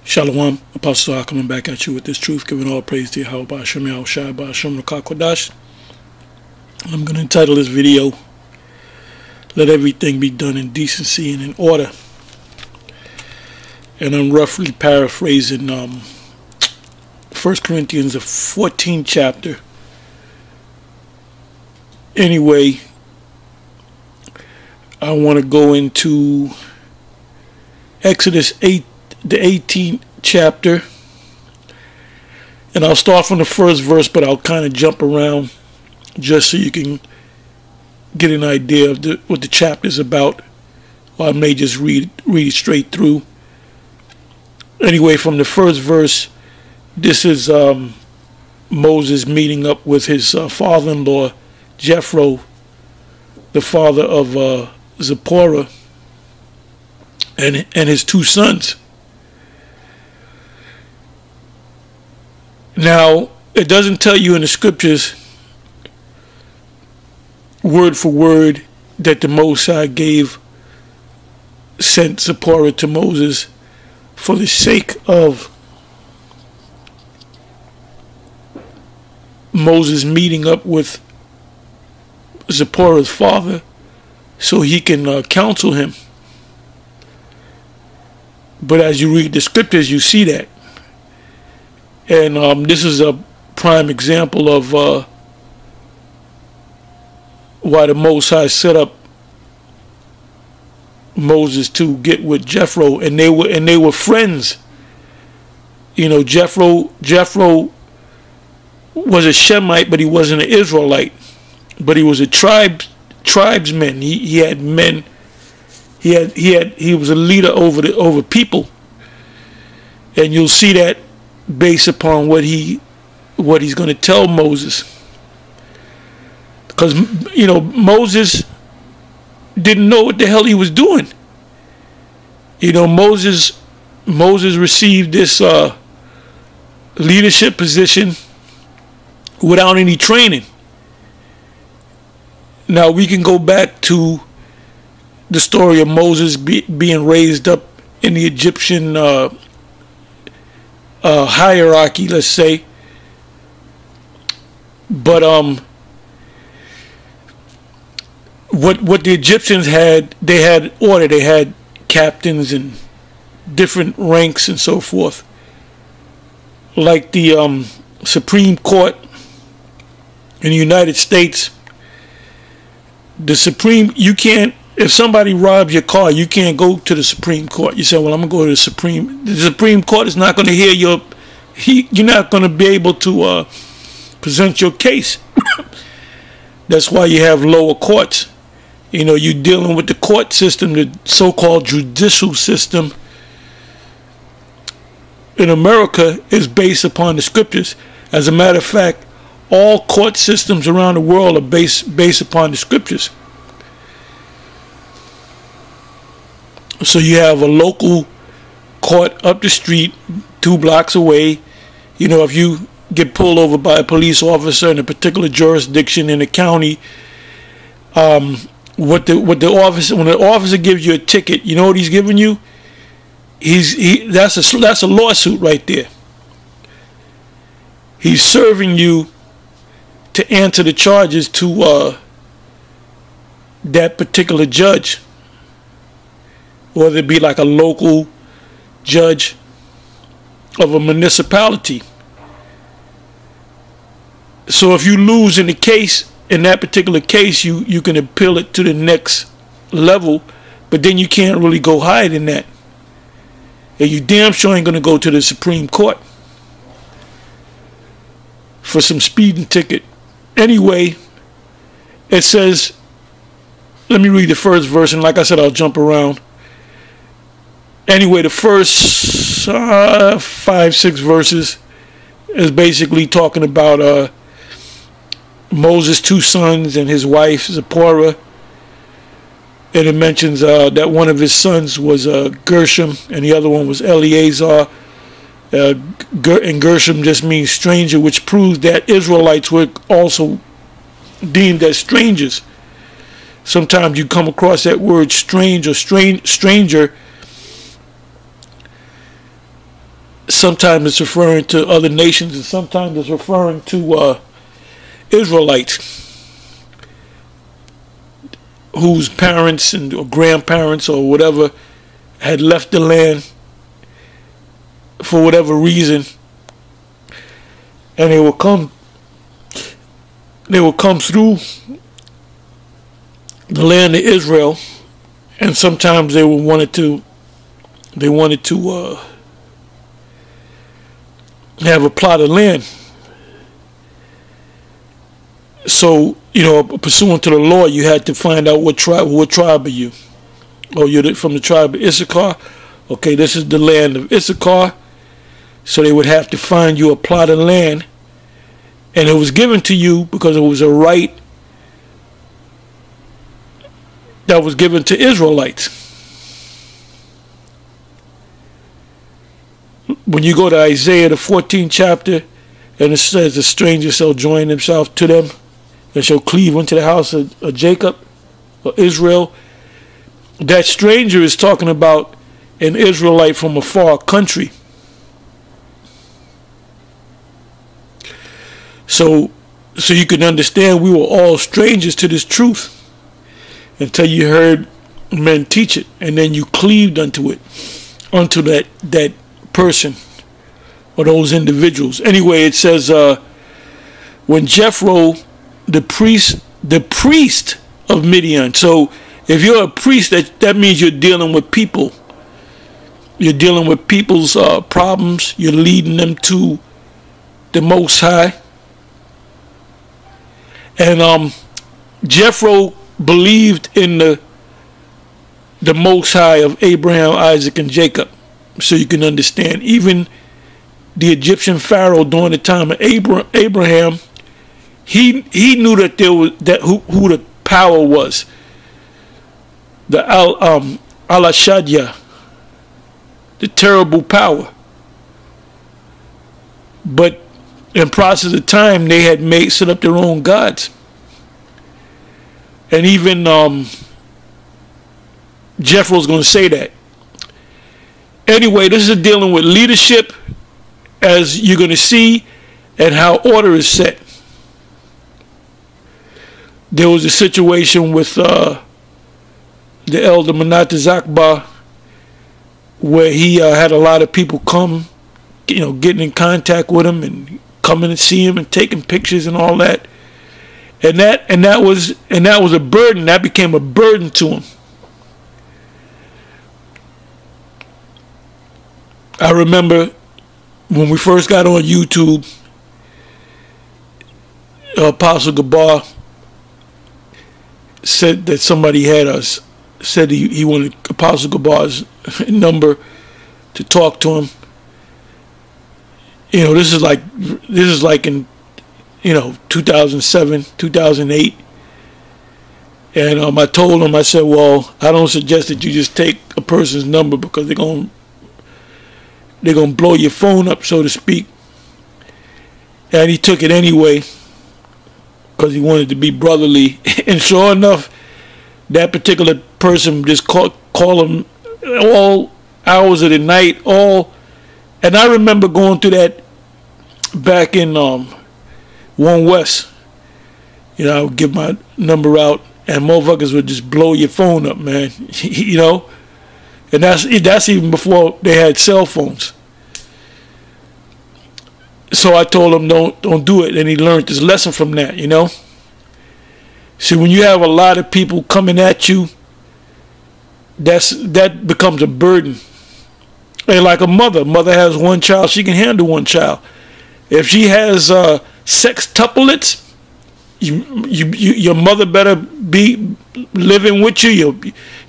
Shalom, Apostle coming back at you with this truth, giving all praise to Yahweh Ba'ashem Yahushua Ba'ashem Rakakwadash. I'm going to entitle this video, Let Everything Be Done in Decency and in Order. And I'm roughly paraphrasing 1 Corinthians, the 14th chapter. Anyway, I want to go into Exodus 8, the 18th chapter, and I'll start from the first verse, but I'll kind of jump around just so you can get an idea of what the chapter is about, or I may just read it straight through. Anyway, from the first verse, this is Moses meeting up with his father-in-law, Jethro, the father of Zipporah, and his two sons. Now, it doesn't tell you in the scriptures, word for word, that the Most High sent Zipporah to Moses for the sake of Moses meeting up with Zipporah's father so he can counsel him. But as you read the scriptures, you see that. And this is a prime example of why the Most High set up Moses to get with Jethro, and they were friends. You know, Jethro was a Shemite, but he wasn't an Israelite. But he was a tribesman. He had men. He was a leader over people, and you'll see that based upon what he's going to tell Moses. Because, you know, Moses didn't know what the hell he was doing. You know, Moses received this leadership position without any training. Now, we can go back to the story of Moses being raised up in the Egyptian hierarchy, let's say. But what the Egyptians had, they had order. They had captains and different ranks and so forth. Like the Supreme Court in the United States, you can't, if somebody robs your car, you can't go to the Supreme Court. You say, well, I'm going to go to the Supreme Court is not going to hear you're not going to be able to present your case. That's why you have lower courts. You know, you're dealing with the court system, the so-called judicial system in America is based upon the scriptures. As a matter of fact, all court systems around the world are based upon the scriptures. So you have a local court up the street, 2 blocks away. You know, if you get pulled over by a police officer in a particular jurisdiction in the county, when the officer gives you a ticket, you know what he's giving you? That's a lawsuit right there. He's serving you to answer the charges to that particular judge, whether it be like a local judge of a municipality. So if you lose in the case, in that particular case, you can appeal it to the next level, but then you can't really go higher than that. And you damn sure ain't going to go to the Supreme Court for some speeding ticket. Anyway, it says, let me read the first verse, and like I said, I'll jump around. Anyway, the first 5-6 verses is basically talking about Moses' 2 sons and his wife Zipporah, and it mentions that one of his sons was Gershom and the other one was Eleazar. And Gershom just means stranger, which proves that Israelites were also deemed as strangers. Sometimes you come across that word strange or stranger sometimes it's referring to other nations, and sometimes it's referring to Israelites whose parents or grandparents or whatever had left the land for whatever reason, and they will come through the land of Israel, and sometimes they wanted to have a plot of land. So, pursuant to the law, you had to find out what tribe are you. Oh, you're from the tribe of Issachar. Okay, this is the land of Issachar. So they would have to find you a plot of land, and it was given to you because it was a right that was given to Israelites. When you go to Isaiah, the 14th chapter, and it says, the stranger shall join himself to them and shall cleave unto the house of Jacob or Israel. That stranger is talking about an Israelite from a far country. So you can understand we were all strangers to this truth until you heard men teach it, and then you cleaved unto it, unto that person or those individuals. Anyway, it says when Jethro, the priest of Midian. So if you're a priest, that means you're dealing with people. You're dealing with people's problems. You're leading them to the Most High. And Jethro believed in the Most High of Abraham, Isaac, and Jacob. So you can understand, even the Egyptian Pharaoh during the time of Abraham, he knew that there was who the power was. The Al-Ashadya, the terrible power. But in process of time, they had set up their own gods. And even Jethro's going to say that. Anyway, this is dealing with leadership, as you're going to see, and how order is set. There was a situation with the elder Manat Zakba, where he had a lot of people come, getting in contact with him and coming to see him and taking pictures and all that. And that was a burden. That became a burden to him. I remember when we first got on YouTube, Apostle Gabar said that somebody said he wanted Apostle Gabar's number to talk to him. This is like in 2007, 2008. And I told him, I said, well, I don't suggest that you just take a person's number, because they're gonna blow your phone up, so to speak. And he took it anyway, because he wanted to be brotherly. And sure enough, that particular person just call him all hours of the night, and I remember going through that back in One West. I would give my number out, and motherfuckers would just blow your phone up, man. And that's even before they had cell phones. So I told him, don't do it, and he learned his lesson from that. See, when you have a lot of people coming at you, that becomes a burden. And like a mother has one child, she can handle one child. If she has sextuplets, your mother better be living with you.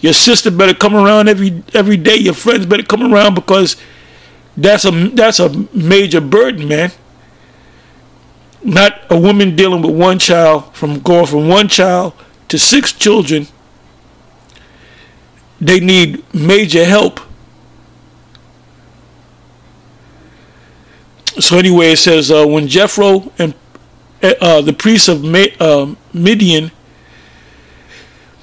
Your sister better come around every day. Your friends better come around, because that's a major burden, man. Not a woman dealing with one child, going from one child to 6 children. They need major help. So anyway, it says when Jethro and the priest of Midian,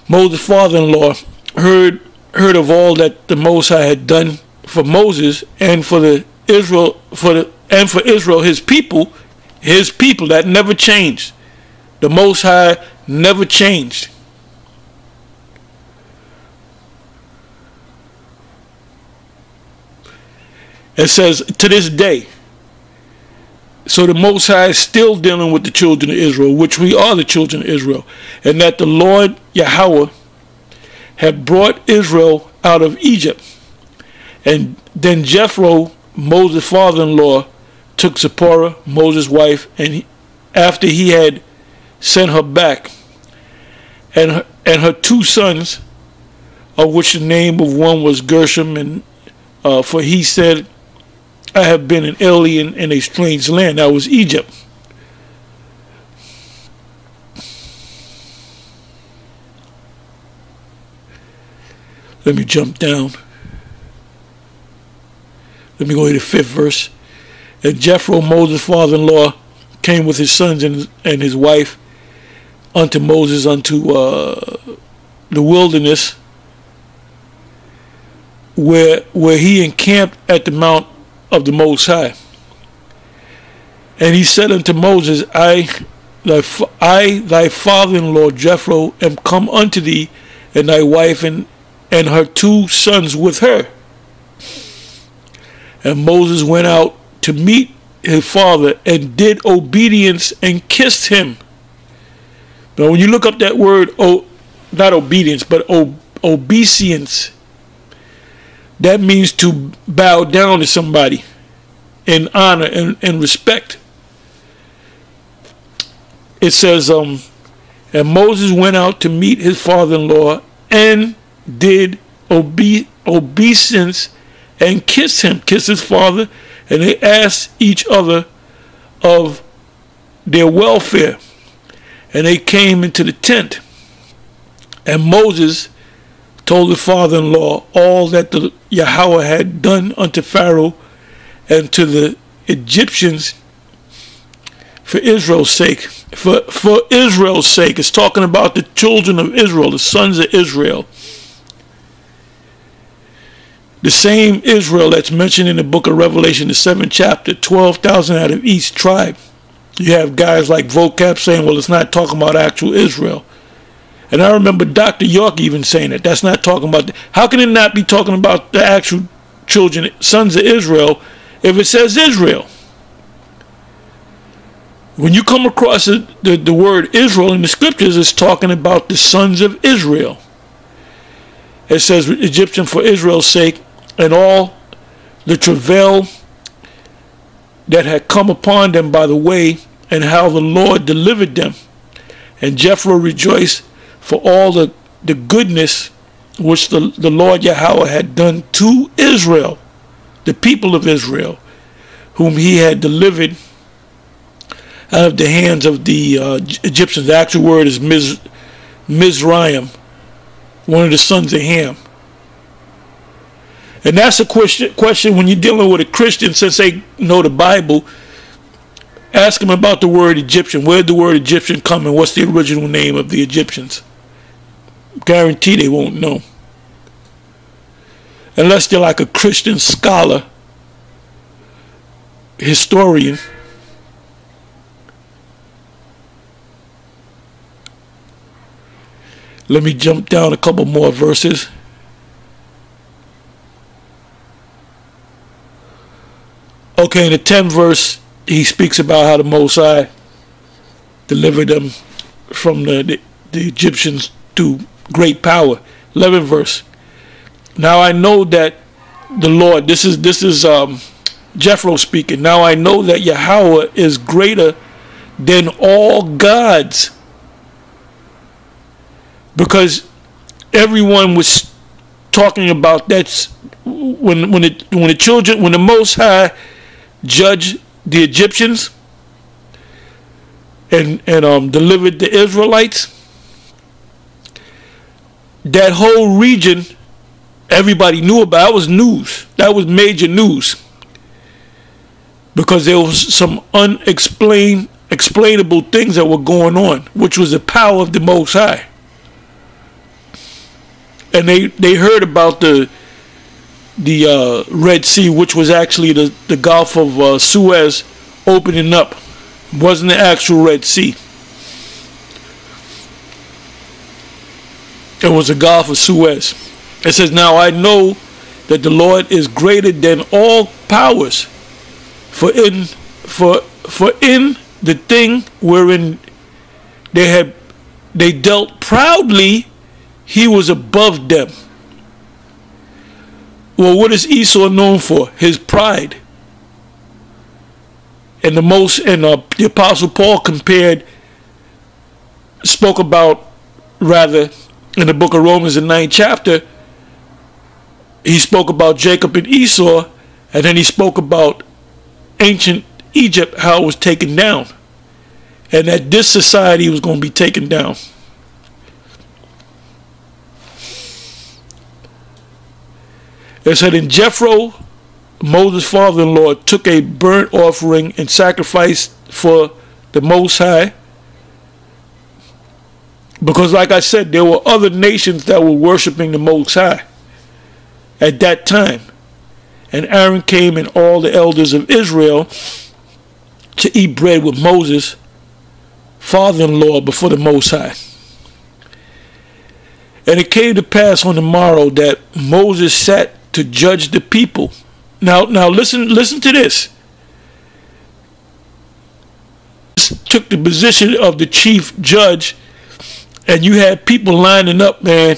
Moses' father-in-law, heard of all that the Most High had done for Moses and for the Israel, for Israel, his people that never changed. The Most High never changed. It says to this day. So the Most High is still dealing with the children of Israel, which we are the children of Israel, and that the Lord Yahweh had brought Israel out of Egypt. And then Jethro, Moses' father-in-law, took Zipporah, Moses' wife, and after he had sent her back, and her two sons, of which the name of one was Gershom, and for he said, I have been an alien in a strange land. That was Egypt. Let me jump down. Let me go to the 5th verse. And Jethro, Moses' father-in-law, came with his sons and his wife unto Moses unto the wilderness, where he encamped at the mount of the Most High. And he said unto Moses, I thy father-in-law Jethro am come unto thee, and thy wife and her two sons with her. And Moses went out to meet his father and did obedience and kissed him. Now when you look up that word, not obedience, but obeisance, that means to bow down to somebody in honor and respect. It says, and Moses went out to meet his father-in-law and did obeisance and kissed his father, and they asked each other of their welfare. And they came into the tent, and Moses told the father-in-law all that the Yahweh had done unto Pharaoh and to the Egyptians for Israel's sake. For Israel's sake. It's talking about the children of Israel, the sons of Israel. The same Israel that's mentioned in the book of Revelation, the 7th chapter, 12,000 out of each tribe. You have guys like Vocab saying, well, it's not talking about actual Israel. And I remember Dr. York even saying that. That's not talking about... How can it not be talking about the actual children, sons of Israel, if it says Israel? When you come across the word Israel in the scriptures, it's talking about the sons of Israel. It says Egyptian for Israel's sake, and all the travail that had come upon them by the way, and how the Lord delivered them. And Jethro rejoiced for all the goodness which the Lord Yahweh had done to Israel, the people of Israel, whom he had delivered out of the hands of the Egyptians. The actual word is Mizraim, one of the sons of Ham. And that's a question when you're dealing with a Christian, since they know the Bible. Ask them about the word Egyptian. Where did the word Egyptian come, and what's the original name of the Egyptians? Guarantee they won't know. Unless they're like a Christian scholar, historian. Let me jump down a couple more verses. Okay, in the 10th verse, he speaks about how the Most High delivered them from the Egyptians to great power. 11th verse. Now I know that the Lord, this is Jethro speaking. Now I know that Yahweh is greater than all gods. Because everyone was talking about that's when the Most High judged the Egyptians and delivered the Israelites. That whole region, everybody knew about. That was news. That was major news, because there was some explainable things that were going on, which was the power of the Most High. And they heard about the Red Sea, which was actually the Gulf of Suez opening up. It wasn't the actual Red Sea. It was the Gulf of Suez. It says, now I know that the Lord is greater than all powers, for in the thing wherein they dealt proudly, he was above them. Well, what is Esau known for? His pride. And the Apostle Paul spoke about, rather, in the book of Romans, the 9th chapter, he spoke about Jacob and Esau, and then he spoke about ancient Egypt, how it was taken down, and that this society was going to be taken down. It said, and Jethro, Moses' father-in-law, took a burnt offering and sacrificed for the Most High, because like I said, there were other nations that were worshiping the Most High at that time. And Aaron came and all the elders of Israel to eat bread with Moses, father-in-law, before the Most High. And it came to pass on the morrow that Moses sat to judge the people. Now listen to this. Took the position of the chief judge, and you had people lining up, man,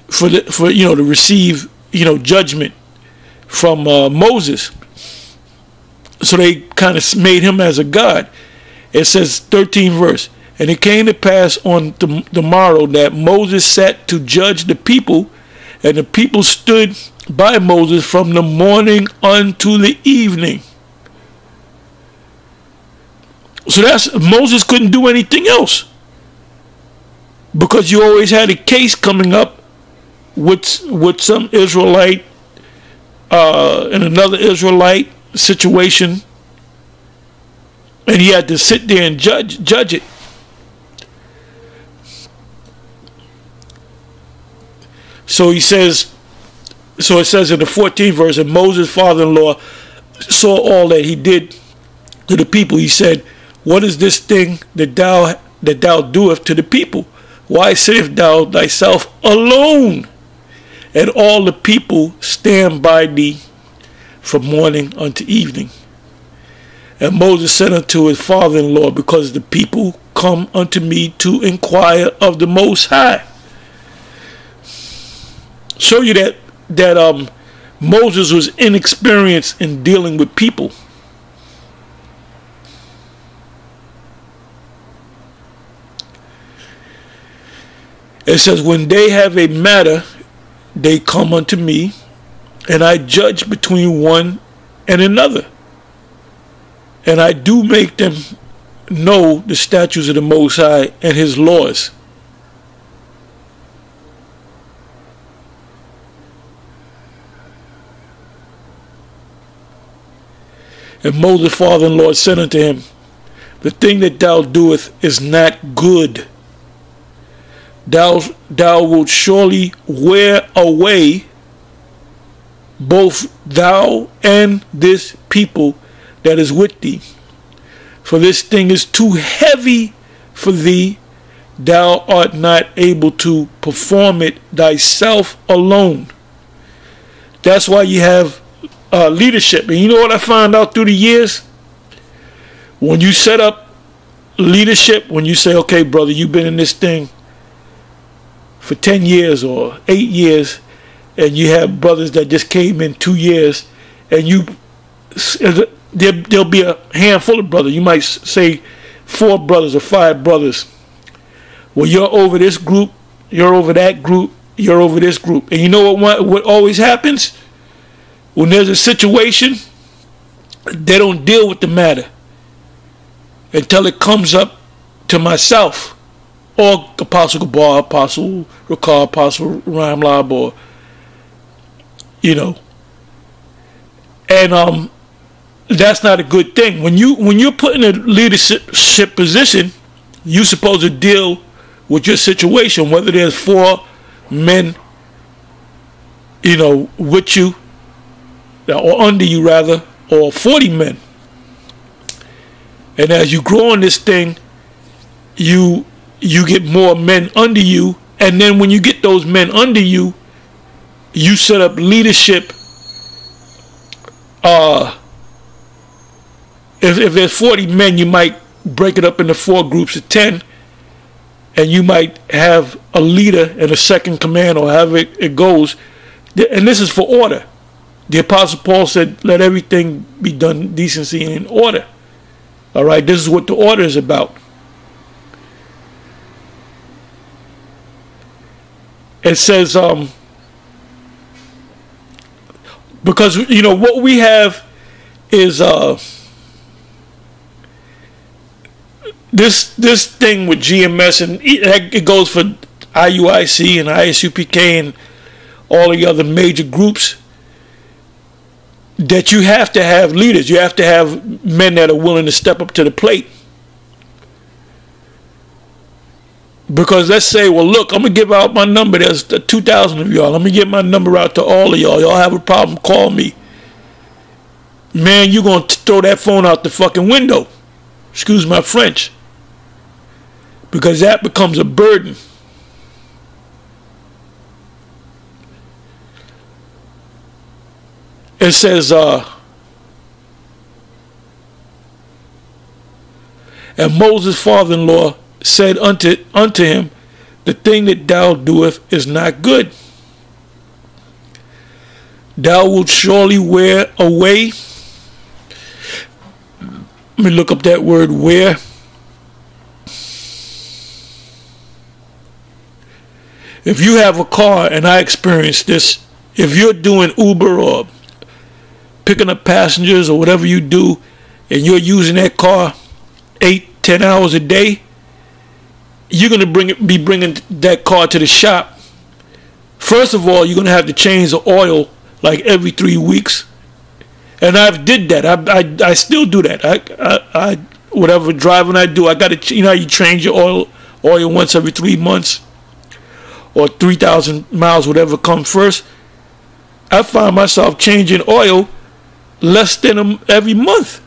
for to receive judgment from Moses. So they kind of made him as a god. It says 13th verse, and it came to pass on the morrow that Moses sat to judge the people, and the people stood by Moses from the morning unto the evening. So Moses couldn't do anything else, because you always had a case coming up with some Israelite and another Israelite situation, and he had to sit there and judge it. So it says in the 14th verse, and Moses' father-in-law saw all that he did to the people. He said, what is this thing that thou doest to the people? Why sittest thou thyself alone, and all the people stand by thee from morning unto evening? And Moses said unto his father-in-law, because the people come unto me to inquire of the Most High. Show you that Moses was inexperienced in dealing with people. It says, when they have a matter, they come unto me, and I judge between one and another. And I do make them know the statutes of the Most High and his laws. And Moses' father-in-law said unto him, the thing that thou doest is not good. Thou wilt surely wear away both thou and this people that is with thee. For this thing is too heavy for thee. Thou art not able to perform it thyself alone. That's why you have leadership. And you know what I found out through the years? When you set up leadership, when you say, okay, brother, you've been in this thing for 10 years or 8 years, and you have brothers that just came in 2 years, and there'll be a handful of brothers. You might say 4 brothers or 5 brothers. Well, you're over this group, you're over that group, you're over this group. And you know what always happens? When there's a situation, they don't deal with the matter until it comes up to myself, or Apostle Gabar, Apostle Ricard, Apostle Ramlab, or and that's not a good thing. When you're put in a leadership position, you're supposed to deal with your situation, whether there's 4 men you know, with you, or under you rather, or 40 men. And as you grow in this thing, you get more men under you, and then when you get those men under you, you set up leadership. If there's 40 men, you might break it up into 4 groups of 10, and you might have a leader and a second command, or however it goes. And this is for order. The Apostle Paul said, let everything be done decency and in order. All right, this is what the order is about. It says, because, you know, what we have is this thing with GMS, and it goes for IUIC and ISUPK and all the other major groups, that you have to have leaders. You have to have men that are willing to step up to the plate. Because let's say, well, look, I'm going to give out my number. There's 2,000 of y'all. Let me get my number out to all of y'all. Y'all have a problem, call me. Man, you're going to throw that phone out the fucking window. Excuse my French. Because that becomes a burden. It says, and Moses' father-in-law said unto him, the thing that thou doest is not good. Thou wilt surely wear away. Let me look up that word, wear. If you have a car, and I experienced this, if you're doing Uber or picking up passengers or whatever you do, and you're using that car 8-10 hours a day, you're going to be bringing that car to the shop. First of all, you're going to have to change the oil like every 3 weeks. And I've did that. I still do that. I whatever driving I do, I got to, you know, you change your oil once every 3 months or 3,000 miles, whatever comes first. I find myself changing oil less than every month.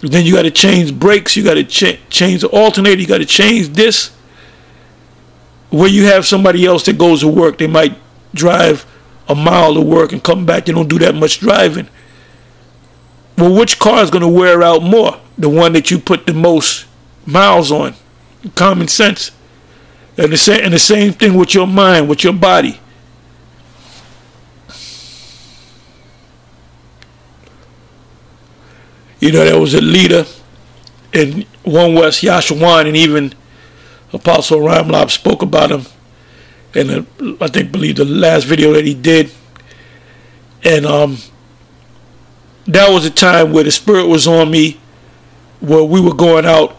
Then you got to change brakes, you got to change the alternator, you got to change this. Where you have somebody else that goes to work, they might drive a mile to work and come back. They don't do that much driving. Well, which car is going to wear out more? The one that you put the most miles on. Common sense. And the same thing with your mind, with your body. You know, there was a leader in One West, Yashawan, and even Apostle Ramlab spoke about him in believe the last video that he did. And that was a time where the Spirit was on me, where we were going out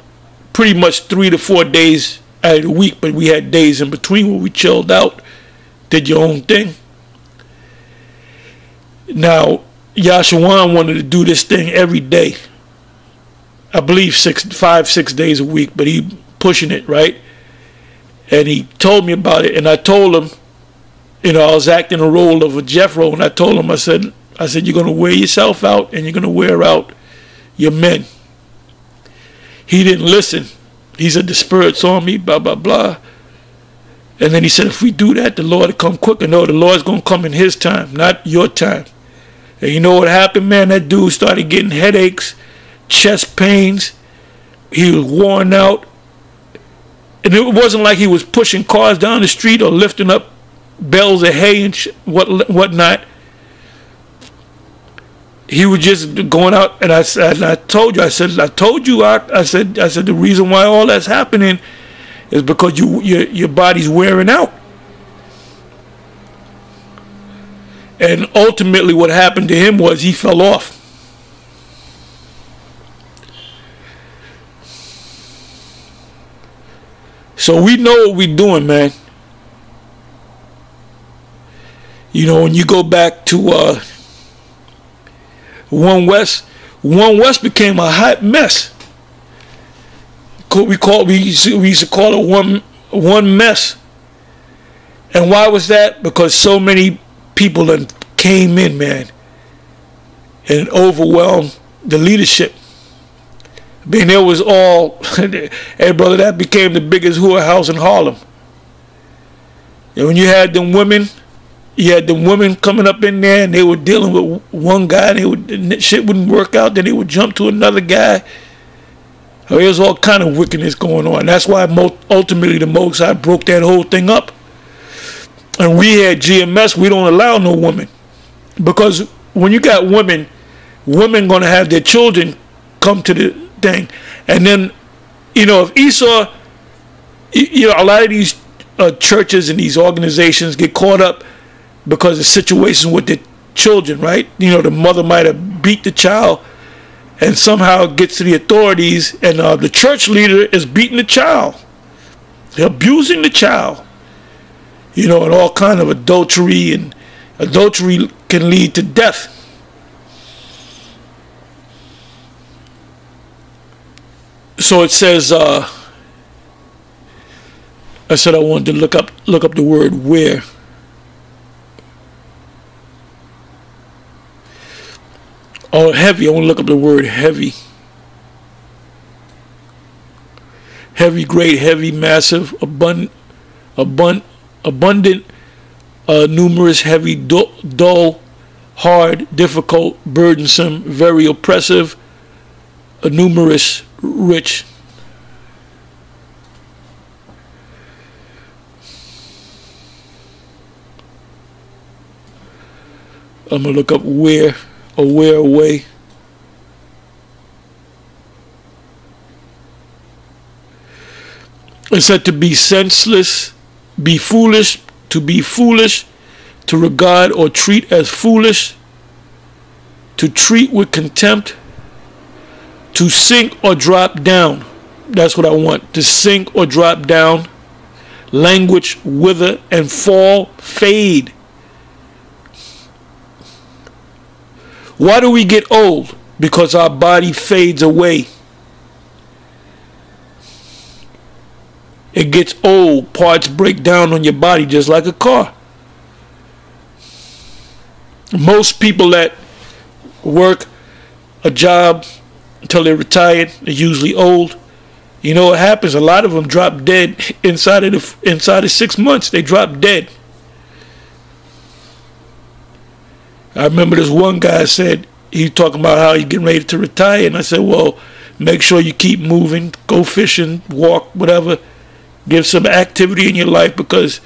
pretty much 3 to 4 days out of the week, but we had days in between where we chilled out, did your own thing. Now, Yashawan wanted to do this thing every day. I believe 5-6 days a week, but he pushing it, right? And he told me about it, and I told him, you know, I was acting a role of a Jethro, and I told him, I said, you're going to wear yourself out, and you're going to wear out your men. He didn't listen. He said, the Spirit's on me, blah, blah, blah. And then he said, if we do that, the Lord will come quicker. No, the Lord's going to come in his time, not your time. And you know what happened, man? That dude started getting headaches, chest pains. He was worn out. And it wasn't like he was pushing cars down the street or lifting up bales of hay and whatnot. He was just going out, and I said, the reason why all that's happening is because your body's wearing out. And ultimately what happened to him was he fell off. So we know what we're doing, man. You know, when you go back to One West became a hot mess. We used to call it one mess. And why was that? Because so many people that came in, man, and overwhelmed the leadership. I mean, it was all, hey brother, that became the biggest whorehouse in Harlem. And when you had them women, you had them women coming up in there, and they were dealing with one guy, and shit wouldn't work out, then they would jump to another guy. There was all kind of wickedness going on. That's why ultimately the Most High broke that whole thing up. And we had GMS, we don't allow no women. Because when you got women going to have their children come to the thing. And then, you know, if Esau, you know, a lot of these churches and these organizations get caught up because of situations with their children, right? You know, the mother might have beat the child, and somehow it gets to the authorities, and the church leader is beating the child. They're abusing the child. You know, and all kind of adultery, and adultery can lead to death. So it says, I said I wanted to look up the word where. Oh, heavy. I want to look up the word heavy. Heavy, great, heavy, massive, abundant, numerous, heavy, dull, hard, difficult, burdensome, very oppressive, numerous, rich. I'm going to look up where. Aware away. It said to be senseless, be foolish, to regard or treat as foolish, to treat with contempt, to sink or drop down. That's what I want. To sink or drop down. Language, wither and fall, fade. Why do we get old? Because our body fades away. It gets old. Parts break down on your body just like a car. Most people that work a job until they're retired are usually old. You know what happens? A lot of them drop dead inside of 6 months. They drop dead. I remember this one guy said, he was talking about how he's getting ready to retire, and I said, well, make sure you keep moving, go fishing, walk, whatever, give some activity in your life, because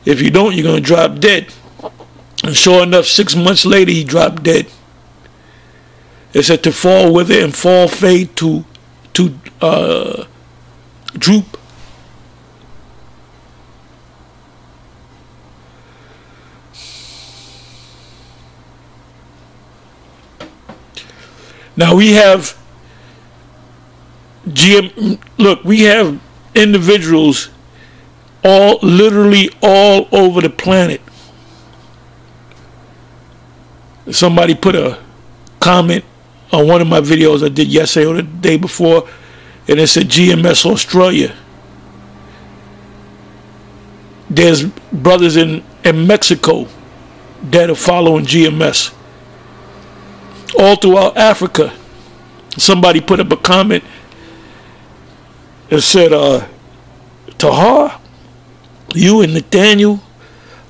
if you don't, you're going to drop dead. And sure enough, 6 months later, he dropped dead. It said to fall, wither, and fall, fade, to droop. Now we have we have individuals literally all over the planet. Somebody put a comment on one of my videos I did yesterday or the day before, and it said GMS Australia. There's brothers in Mexico that are following GMS. All throughout Africa. Somebody put up a comment and said, Tahar, you and Nathaniel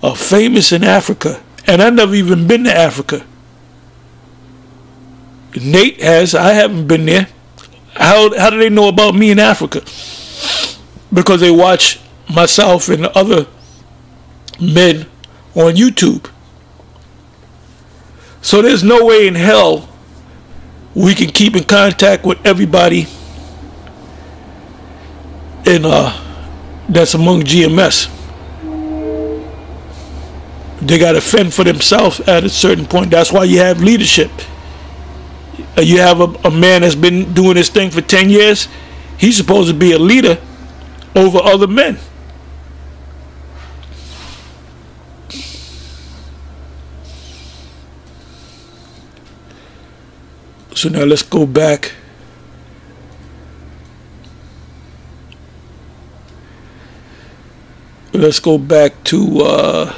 are famous in Africa. And I've never even been to Africa. Nate has. I haven't been there. How do they know about me in Africa? Because they watch myself and other men on YouTube. So there's no way in hell we can keep in contact with everybody in that's among GMS. They got to fend for themselves at a certain point. That's why you have leadership. You have a man that's been doing this thing for 10 years. He's supposed to be a leader over other men. So now let's go back. Let's go back to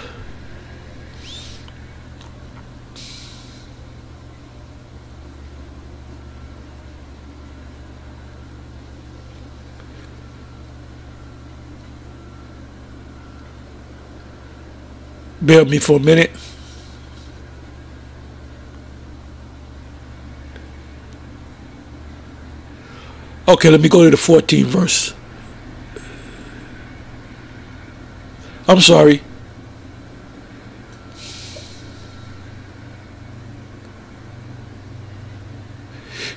Bear with me for a minute. Okay, let me go to the 14th verse. I'm sorry.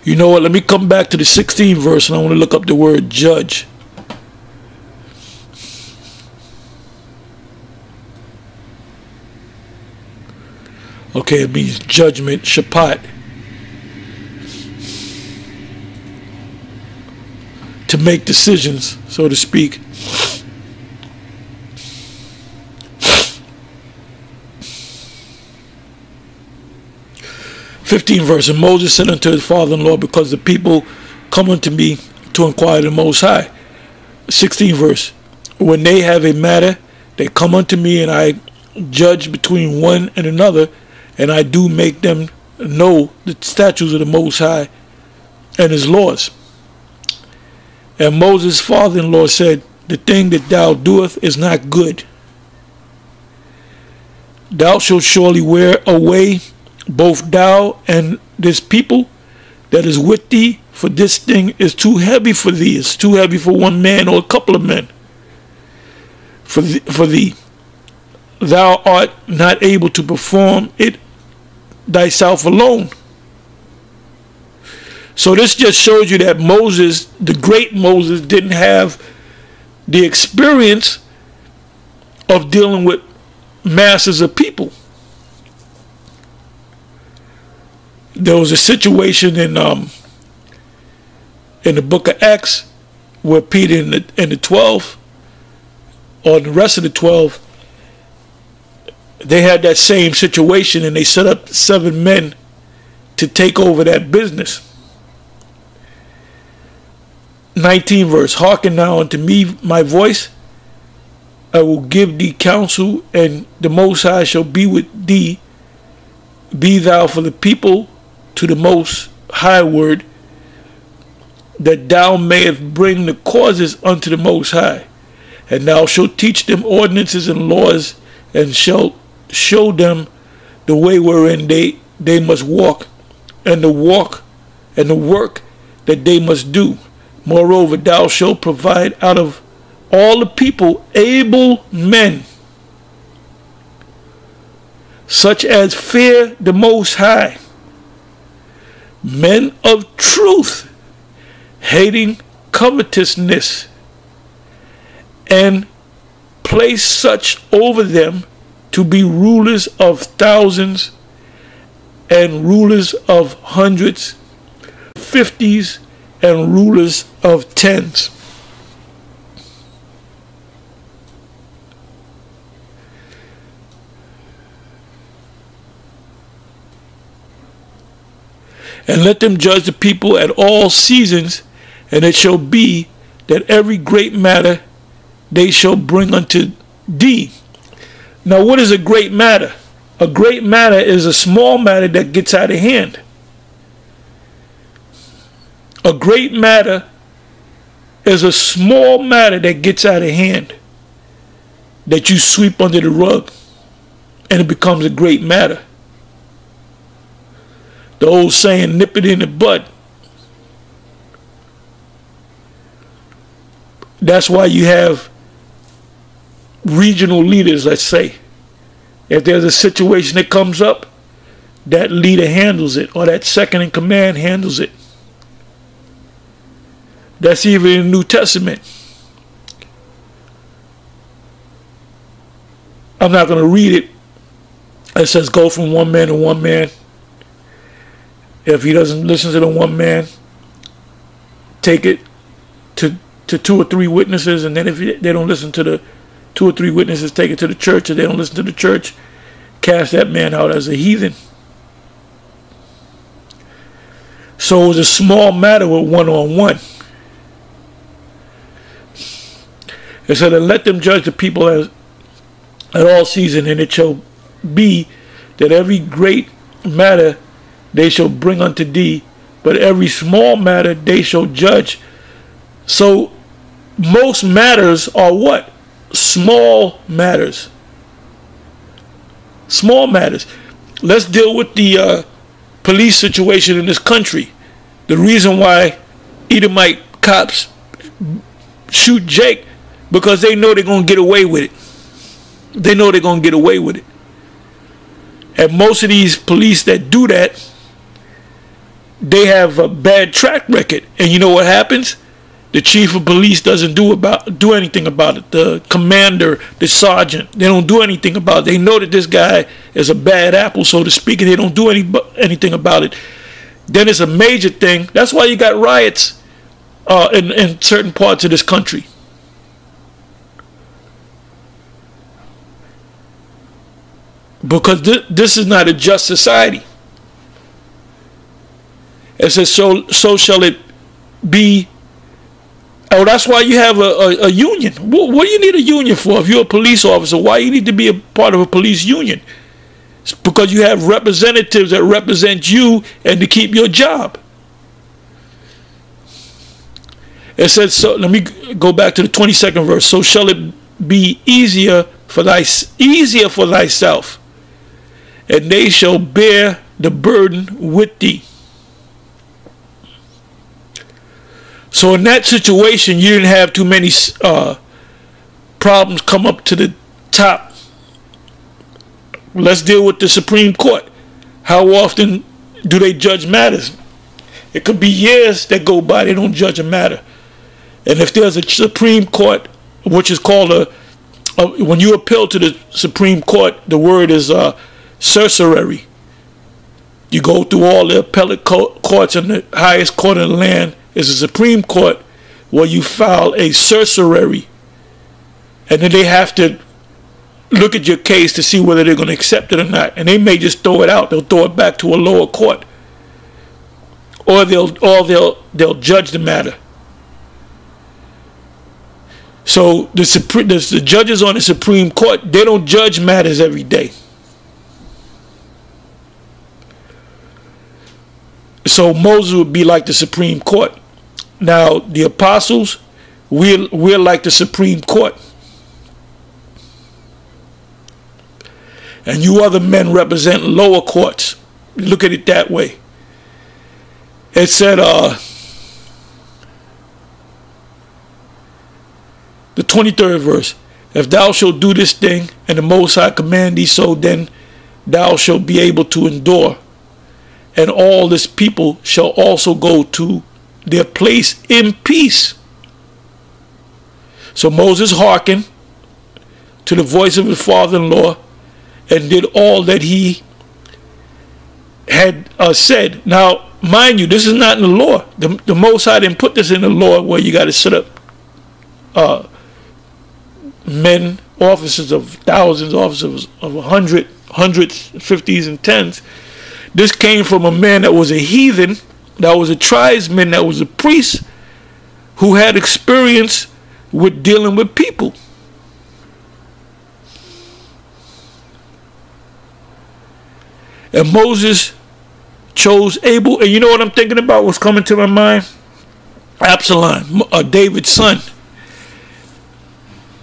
You know what? Let me come back to the 16th verse, and I want to look up the word judge. Okay, it means judgment, shapat. To make decisions, so to speak. '15th verse. And Moses said unto his father-in-law, because the people come unto me to inquire of the Most High. 16th verse. When they have a matter, they come unto me, and I judge between one and another, and I do make them know the statutes of the Most High and his laws. And Moses' father-in-law said, the thing that thou doest is not good. Thou shalt surely wear away both thou and this people that is with thee, for this thing is too heavy for thee. It's too heavy for one man or a couple of men. For thee. Thou art not able to perform it thyself alone. So this just shows you that Moses, the great Moses, didn't have the experience of dealing with masses of people. There was a situation in the book of Acts where Peter and the 12, or the rest of the 12, they had that same situation, and they set up 7 men to take over that business. 19th verse. Hearken now unto me my voice. I will give thee counsel, and the Most High shall be with thee. Be thou for the people to the Most High word, that thou mayest bring the causes unto the Most High. And thou shalt teach them ordinances and laws, and shalt show them the way wherein they must walk, and the work that they must do. Moreover, thou shalt provide out of all the people able men, such as fear the Most High, men of truth, hating covetousness, and place such over them to be rulers of thousands and rulers of hundreds, 50s, and rulers of 10s. And let them judge the people at all seasons, and it shall be that every great matter they shall bring unto thee. Now, what is a great matter? A great matter is a small matter that gets out of hand. A great matter is a small matter that gets out of hand, that you sweep under the rug, and it becomes a great matter. The old saying, nip it in the bud. That's why you have regional leaders, let's say. If there's a situation that comes up, that leader handles it, or that second in command handles it. That's even in the New Testament. I'm not going to read it. It says go from one man to one man. If he doesn't listen to the one man, take it to 2 or 3 witnesses, and then if they don't listen to the 2 or 3 witnesses, take it to the church. If they don't listen to the church, cast that man out as a heathen. So it was a small matter with one-on-one. It said, and let them judge the people at all seasons, and it shall be that every great matter they shall bring unto thee, but every small matter they shall judge. So most matters are what? Small matters. Small matters. Let's deal with the police situation in this country. The reason why Edomite cops shoot Jake, because they know they're going to get away with it. They know they're going to get away with it. And most of these police that do that, they have a bad track record. And you know what happens? The chief of police doesn't do anything about it. The commander, the sergeant, they don't do anything about it. They know that this guy is a bad apple, so to speak, and they don't do anything about it. Then it's a major thing. That's why you got riots in certain parts of this country. Because this is not a just society. It says, so shall it be. Oh, that's why you have a union. What do you need a union for? If you're a police officer, why you need to be a part of a police union? It's because you have representatives that represent you and to keep your job. It says, so let me go back to the 22nd verse. So shall it be easier for thyself, and they shall bear the burden with thee. So in that situation, you didn't have too many problems come up to the top. Let's deal with the Supreme Court. How often do they judge matters? It could be years that go by, they don't judge a matter. And if there's a Supreme Court, which is called when you appeal to the Supreme Court, the word is certiorari. You go through all the appellate courts, and the highest court in the land is the Supreme Court, where you file a certiorari, and then they have to look at your case to see whether they're going to accept it or not. And they may just throw it out. They'll throw it back to a lower court, or they'll judge the matter. So the judges on the Supreme Court, they don't judge matters every day. So Moses would be like the Supreme Court. Now the apostles, we're like the Supreme Court. And you other men represent lower courts. Look at it that way. It said, the 23rd verse, if thou shalt do this thing, and the Most High command thee so, then thou shalt be able to endure. And all this people shall also go to their place in peace. So Moses hearkened to the voice of his father-in-law and did all that he had said. Now, mind you, this is not in the law. The Most High didn't put this in the law where you got to set up men, officers of thousands, officers of hundreds, 50s, and 10s. This came from a man that was a heathen, that was a tribesman, that was a priest, who had experience with dealing with people. And Moses chose Abel. And you know what I'm thinking about? What's coming to my mind? Absalom, David's son.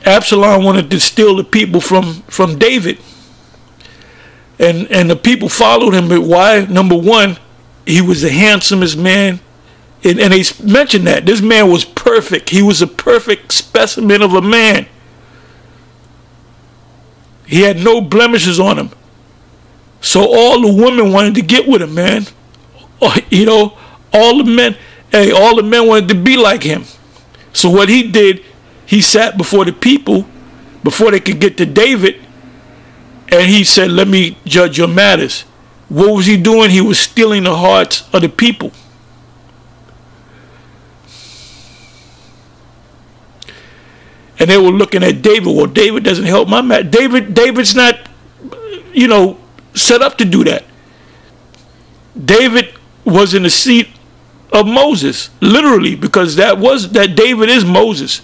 Absalom wanted to steal the people from David. And the people followed him. But why? Number one, he was the handsomest man. And they mentioned that. This man was perfect. He was a perfect specimen of a man. He had no blemishes on him. So all the women wanted to get with him, man. You know, all the men wanted to be like him. So what he did, he sat before the people, before they could get to David, and he said, let me judge your matters. What was he doing? He was stealing the hearts of the people. And they were looking at David. Well, David doesn't help my matter. David's not, set up to do that. David was in the seat of Moses, literally, because that David is Moses.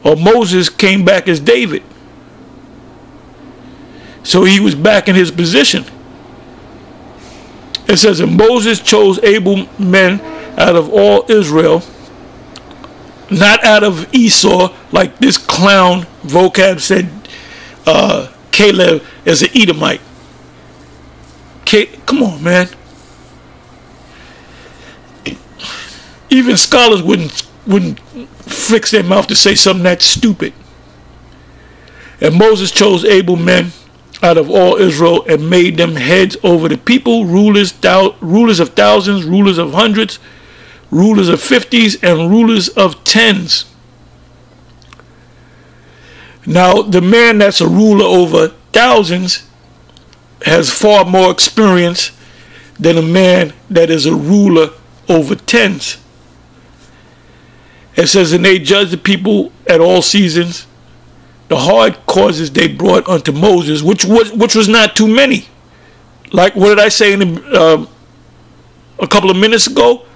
Or Moses came back as David. So he was back in his position. It says, and Moses chose able men out of all Israel, not out of Esau, like this clown vocab said, Caleb as an Edomite. Come on, man. Even scholars wouldn't fix their mouth to say something that stupid. And Moses chose able men out of all Israel and made them heads over the people, rulers of thousands, rulers of hundreds, rulers of 50s, and rulers of 10s. Now, the man that's a ruler over thousands has far more experience than a man that is a ruler over 10s. It says, and they judged the people at all seasons, the hard causes they brought unto Moses, which was not too many. Like, what did I say a couple of minutes ago?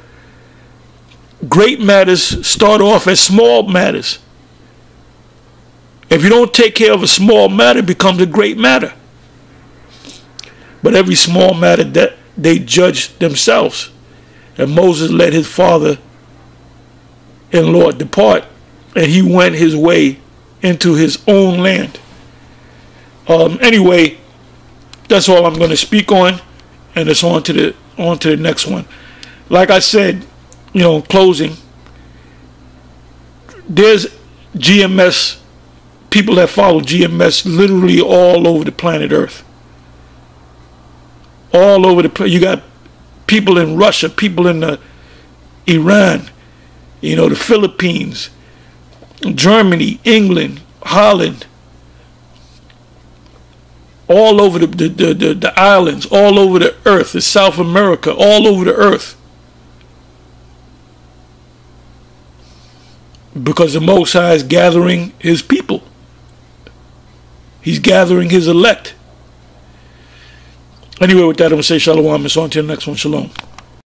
Great matters start off as small matters. If you don't take care of a small matter, it becomes a great matter. But every small matter that they judged themselves. And Moses let his father-in-law depart, and he went his way into his own land. Anyway, that's all I'm going to speak on, and it's on to the next one. Like I said, closing, there's GMS, people that follow GMS literally all over the planet Earth. All over the place. You got people in Russia, people in Iran, the Philippines, Germany, England, Holland, all over the islands, all over the earth, the South America, all over the earth. Because the Most High is gathering his people. He's gathering his elect. Anyway, with that, I'm going to say shalom. It's on to the next one. Shalom.